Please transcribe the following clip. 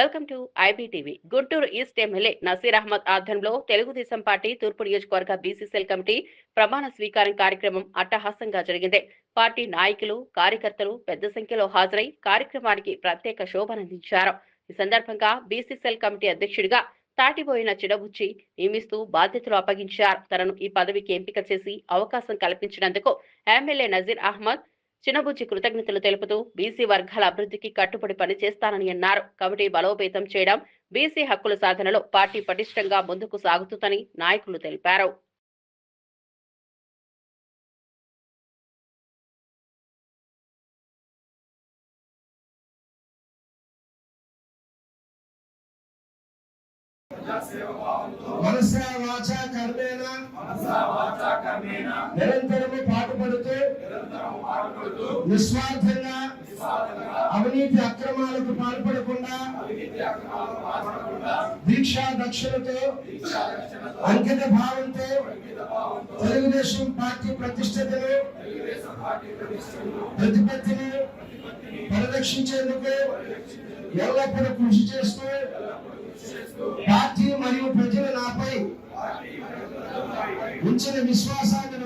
Welcome to IBTV. Guntur east MLA Naseer Ahmed ఆధ్వర్యంలో Telugu Desam party తూర్పు నియోజకవర్గ బీసీసీఎల్ కమిటీ ప్రమాణ స్వీకారం కార్యక్రమం అట్టహాసంగా జరిగింది. పార్టీ నాయకులు, కార్యకర్తలు పెద్ద సంఖ్యలో హాజరై కార్యక్రమానికి ప్రత్యేక శోభనందించారు. ఈ సందర్భంగా బీసీసీఎల్ కమిటీ అధ్యక్షుడిగా తాటిపోయిన చిడబుచ్చి నియమిస్తూ బాధ్యతలు అప్పగించారు. తనను ఈ పదవికి ఎంపిక చేసి అవకాశం కల్పించినందుకు ఎమ్మెల్యే నజీర్ అహ్మద్ చినబుచ్చి కృతజ్ఞతలు తెలుపుతూ బీసీ వర్గాల అభివృద్ధికి కట్టుబడి పనిచేస్తానని అన్నారు. కమిటీ బలోపేతం చేయడం, బీసీ హక్కుల సాధనలో పార్టీ పటిష్టంగా ముందుకు సాగుతుందని నాయకులు తెలిపారు. మనసా వాచా కర్మేణ నిరంతరము పాటుపడుతూ నిస్వార్థంగా అవినీతి అక్రమాలకు పాల్పడకుండా దీక్షా దక్షలతో అంకిత భావంతో తెలుగుదేశం పార్టీ ప్రతిష్టతను ప్రతిపత్తిని పరిరక్షించేందుకు ఎల్లప్పుడూ కృషి చేస్తూ పార్టీ మరియు ప్రజలు నాపై ఉంచిన విశ్వాసాన్ని